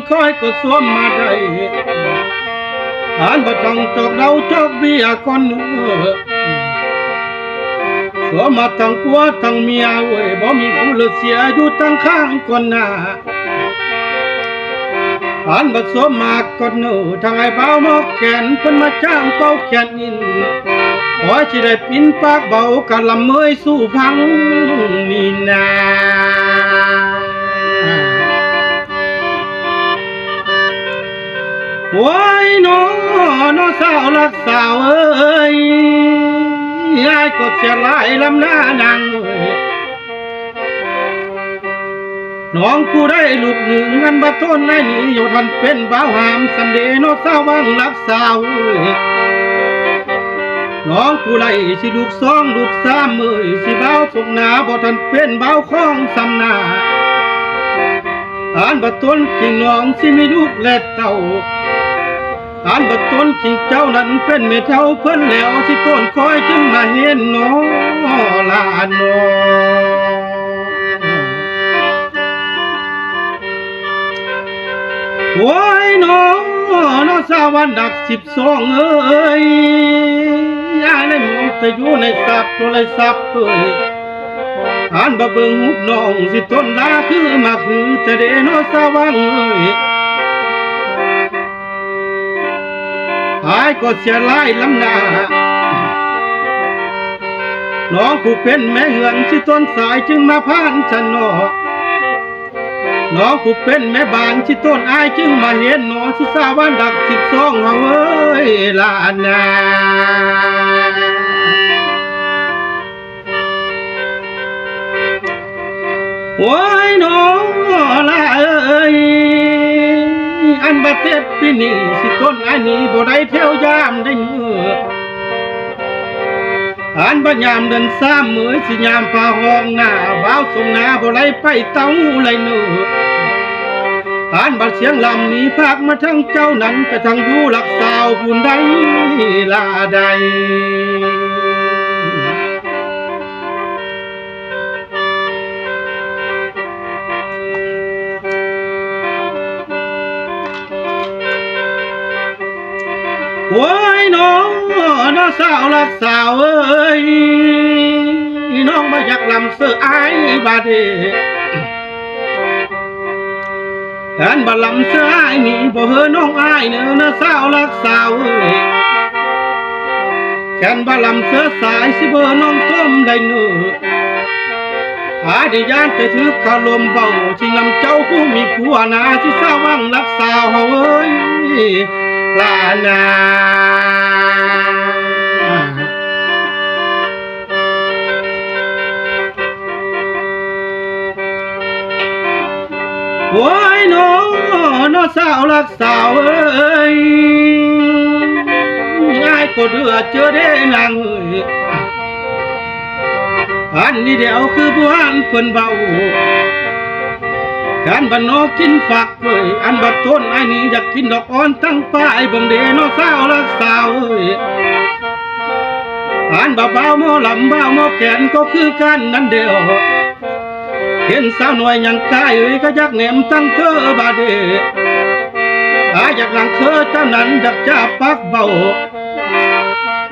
คอยก็สวมมาได้อ่านบ่ต้องจอกเดาจอกเบี้ยก่อนเนื้อสวมมาทั้งผัวทั้งเมียเว้ยบ่มีผู้เลือเสียอยู่ตั้งข้างก่อนหน้าอ่านบ่สวมมาก่อนเนื้อทางไอ้เบาหมอกแขนเพิ่นมาจ้างเป่าแขนอินขอสิได้ปินปากเบากะละเมยสู้พังนี่นาโอ้ยน้อสาวรักสาวเอ้ยยายก็เสียหลายลำหน้านางน้องผู้ได้ลูกหนึ่งเงินบัดต้นได้หนีอยู่ทันเป็นบ่าวหามสำเดน้อสาววังรักสาวน้องผู้ไล่สิลูกสองลูกสามมือสิบ่าวสุกหนาบ่ทันเป็นบ่าวคล้องสำนาอ่านบัดต้นจริงน้องสิมีลูกและเต้าอ่านบัดต้นจริงเจ้านั้นเป็นเมเท่าเพิ่นแล้วสิต้นคอยจึงมาเห็นน้อลาน้อโอ้ยน้อสาวันดัก12เอ้ยยายในมองแต่อยู่ในสับโทรศัพท์เอ้ยอ่านบ่เบิ่งหุบน้องสิต้นลาคือมาคือแต่เดน้อสาวันเอ้ยหายก็เสียหลายลำหน้าน้องผู้เป็นแม่เหือนสิต้นสายจึงมาผ่านฉันน้องผู้เป็นแม่บ้านที่ต้นอายจึงมาเห็นน้องสิสาวันดัก12เฮาเอ้ยลานาโอ้ยน้องลาเอ้ยอันบาเต็ดปีนี้สิต้นอันนี้บ่ได้เที่ยวยามได้เนื้ออันบ่ยามเดิน3มื้อสิยามพาห้องหน้าบ่าวสงหน้าบ่ได้ไปเต้าไหลเนื้ออันบัดเสียงลำนี้พากมาทั้งเจ้านั้นไปทั้งอยู่รักสาวผู้ใดลาใดโอ้ยน้องสาวรักสาวเอ้ยน้องบ่อยากลำเสื้ออายบาดเดอันบ่ลำเสื้ออายนี่บ่เฮอน้องอายเนื้อสาวรักสาวเอ้ยแค่นบ่ลำเสื้อสายสิเบอน้องต้มได้เนื้ออาดิยานไปถือคาลมเบาที่นำเจ้าผู้มีผัวนาที่สาวังรักสาวเฮาเอ้ยลานาโอ้ยน้อสาวรักสาวเอ้ยง่ายก็เดือดเจอได้นางเอ้ยอันนี้เดียวคือบ้านเพิ่นเบาการบ้านนอกกินฝักเอ้ยอันบัดต้นไอ้นี่อยากกินดอกอ่อนตั้งป้ายบังเดน้อสาวรักสาวเอ้ยอันบ่าวหมอลำบ่าวหมอแขนก็คือกันนั่นเดียวเห็นสาวหน่อยยังกายเอ้ยก็อยากแหนมตั้งเธอบาดเดอยากหลังเธอเจ้านั้นอยากจับปักเบา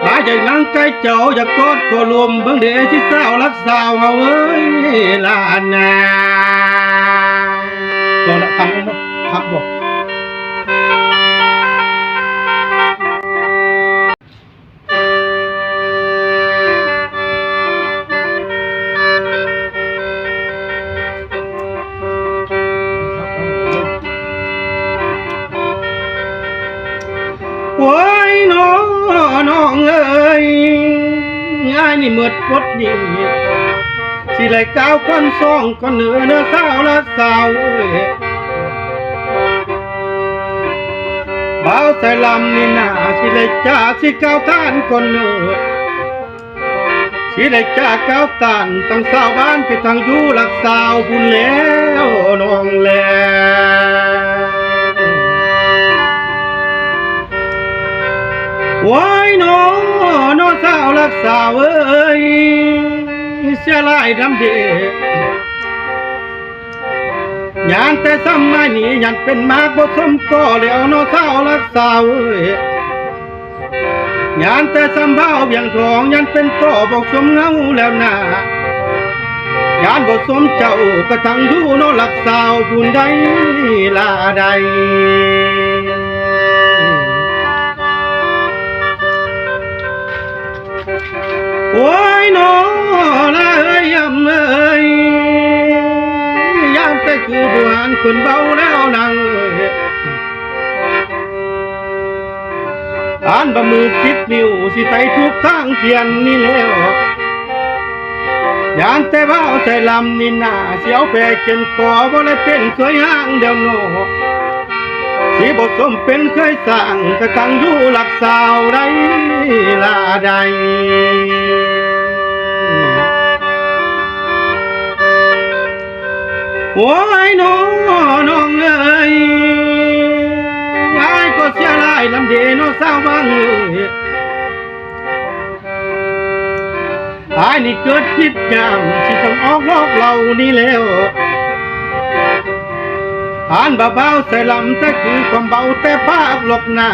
อยากนั่งใกล้เจ้าอยากกอดขอรวมเบิ่งเดที่สาวรักสาวเฮาเอ้ยลานาตัวละคำนะพักบอกโอ้ยน้องเอ้ยง่ายนี่หมดปดนี่สิไหลก้าวก้อนซองก้อนเนื้อสาวรักสาวเอ้ยบ่าวใส่ลำนี่นาสิไหลจ้าสิก้าวท่านก้อนเนื้อสิไหลจ้าก้าวตานตั้งสาวบ้านไปทางอยู่รักสาวบุญแล้วน้องแล้วโอ้ยน้อสาวรักสาวเอ้ยเสียหลายดำเด ยานแต่สมัยนี้ยันเป็นมากบ่สมก่อแล้วเนาะสาวรักสาวเอ้ยยานแต่สำเบาเบียงทองยันเป็นต่อบอกสมเงาแล้วนะยานบ่สมเจ้าก็ทั้งดูเนาะรักสาวผู้ใดลาใดโอ้ยน้อละเอ้ยยำเอ้ยยามแต่คือบุหานขึ้นเบาแล้วนางเอ้ยอ่านบะมือคิดนิ้วสิไปทุกทางเทียนนี่แล้วยานแต่เบาใส่ลำนี่นาเสียวแปรเขียนขอบ่ได้เป็นเคยห่างเดียวโนสีบทสมเป็นเคยสั่งกระตังอยู่หลักสาวได้ลาใดโอ้ยน้องเอ้ยยายก็เสียหลายลำเดน้องสาวบ้างเอ้ยอายนี่เกิดผิดยามที่ต้องออกลอกเรานี่แล้วอ่านเบาๆใส่ลำแต่คือความเบาแต่ปากหลบหน้า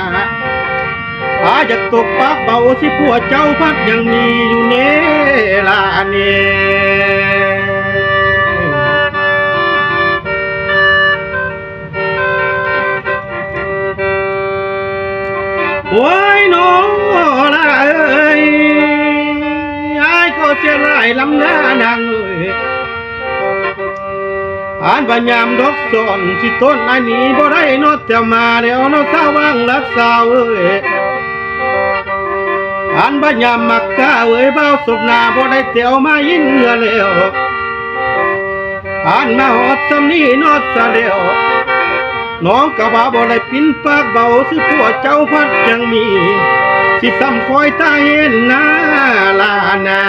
อยากตกปากเบาสิผัวเจ้าพัดยังมีอยู่เนลาเนโอ้ยน้อละเอ้ยยายก็เสียหลายลำหน้านางเอ้ยอ่านบัญยามดอกสอนที่ต้นอันนี้บ่ได้นอดแต่มาแล้วนอสาววังรักสาวเอ้ยอ่านบัญยามมักกะเอ้ยเบาศพนาบ่ได้เตียวมายินเงือแล้วอ่านมาหอดสำนีนอดซะแล้วน้องกะว่าบ่ได้ปินปากเบาสิผัวเจ้าพัดยังมีสิซ้ำคอยตาเห็นหน้าลานา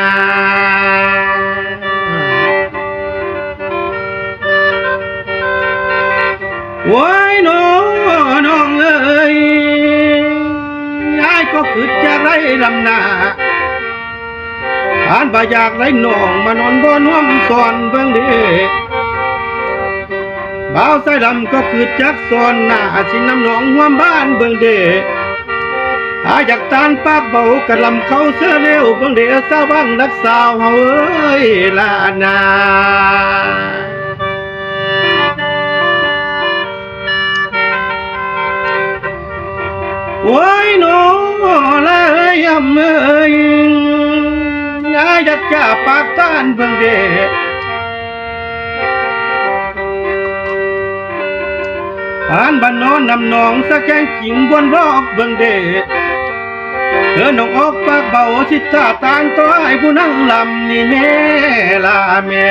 โอ้ยน้องเอ้ยยายก็คือจะไรลำหน้าอ่านบ่อยากไรน้องมานอนบ่น่วมสอนเบิ่งเด้บ่าวใส่ลำก็คือจักสอนหน้าสิน้ำหนองหัวบ้านเบิ่งเด้อยากตานปากเบากะลำเขาเสื้อเร็วเบิ่งเด้สาวบังรักสาวเฮาเอ้ยลานาโอ้ยน้อละเอ้ยยำเอ้ยยายอยากจะปากต้านเบิ่งเด้อ่านบ้านนอนนำหนองสะแกงขิงบนรอกเบิ่งเด้น้องออกปากเบาสิตาตานตัวไอ้ผู้นั่งลำนี่แม่ลาแม่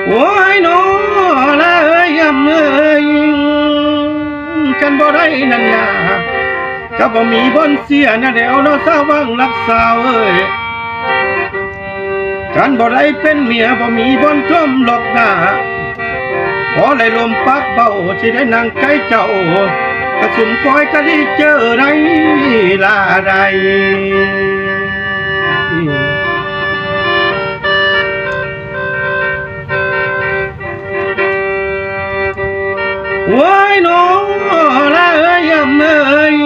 โอ้ยน้อละเอ้ยยำเอ้ยกันบ่ได้นั่นนะก็บ่มีบนเสียนะเดี๋ยวน้อสาววังรักสาวเอ้ยกันบ่ได้เป็นเมียบ่มีบนชมหลอกหน้าพอได้ลมปักเบาสิได้นั่งใกล้เจ้ากระสุนคอยก็ได้เจอไรลาใดโอ้ยน้อละเอ้ยยำเอ้ย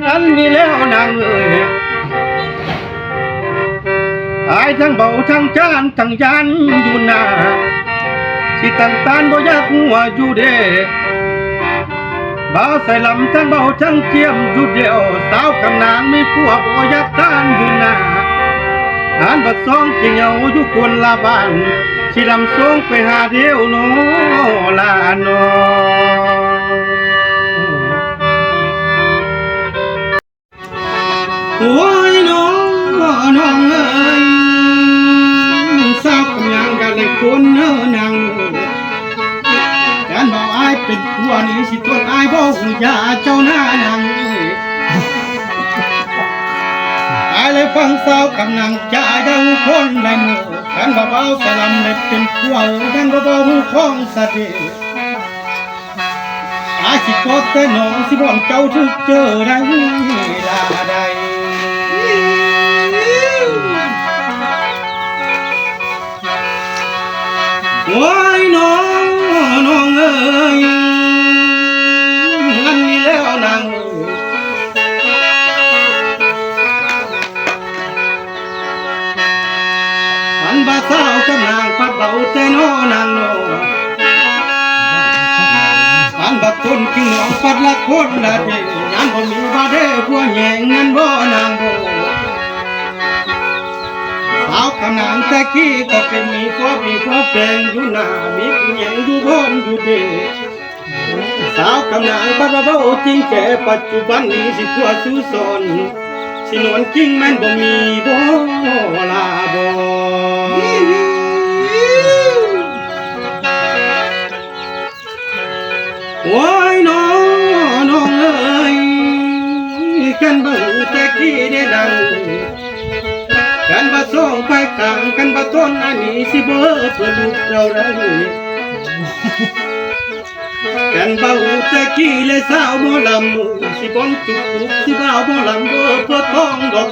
อันนี้แล้วนางเอ้ยอายทั้งเบาทั้งจานทั้งยันอยู่หน้าสิตั้งตานบ่อยากหัวอยู่เด้บ่าวใส่ลำทั้งเบาทั้งเจียมอยู่เดียวสาวคำนางไม่ผัวบ่อยากทานอยู่หน้าอ่านบัดซองที่เหงาอยู่คนละบ้านสิลำซองไปหาเดียวโนลาโนโอ้ยน้องเอ้ยสาวกำลังกันเลยคนนางการบอกอายเป็นผัวนี่สิต้นอายบอกอย่าเจ้าหน้านางอายเลยฟังสาวกำลังจะยังคนในมือการบอกเอาสลัมเลยเป็นผัวกันก็บอกหูคองสติอายสิกอดแต่น้องสิบอกเจ้าถึกเจอได้ลาใด จึงน้องปัดละคนละเดยามบ่มีบาเด้พวกแยงนั้นบ่นางบ่สาวกำนางตะกี้ก็เป็นมีพ่อแปลงอยู่หน้ามีผู้แยงอยู่บนอยู่เดสาวกำนางบัดว่าเบาจริงแก่ปัจจุบันนี้สิทั่วสู้สนสินวนจริงแม่นบ่มีบ่ลาบ่โอ้ยน้องเอ้ยกันบ่แต่กี้ได้ดังกันบ่ส่งไปกลางกันบ่ต้นอันนี้สิเบิดเพื่อลูกเราได้กันบ่แต่กี้เลยสาวหมอลำสิบนตุกสิบ่าวหมอลำเพื่อต้องดอก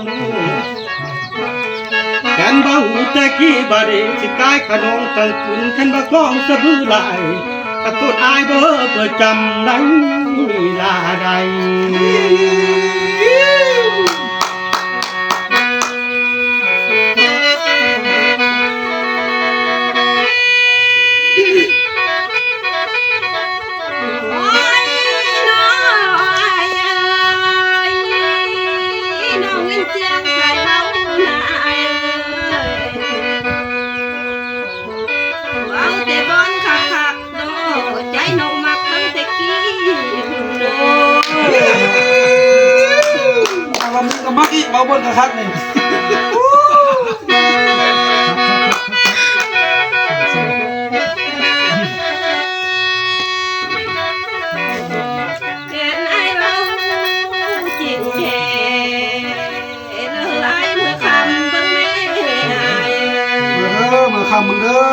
กันบ่แต่กี้บาดสิกายขนมตั้งคืนกันบ่กล้องสะบือหลายกระตุ้นอายเพื่อจำได้ลาใดมักอีกเอาบนกระทัดนี่มาคำมึงเด้อ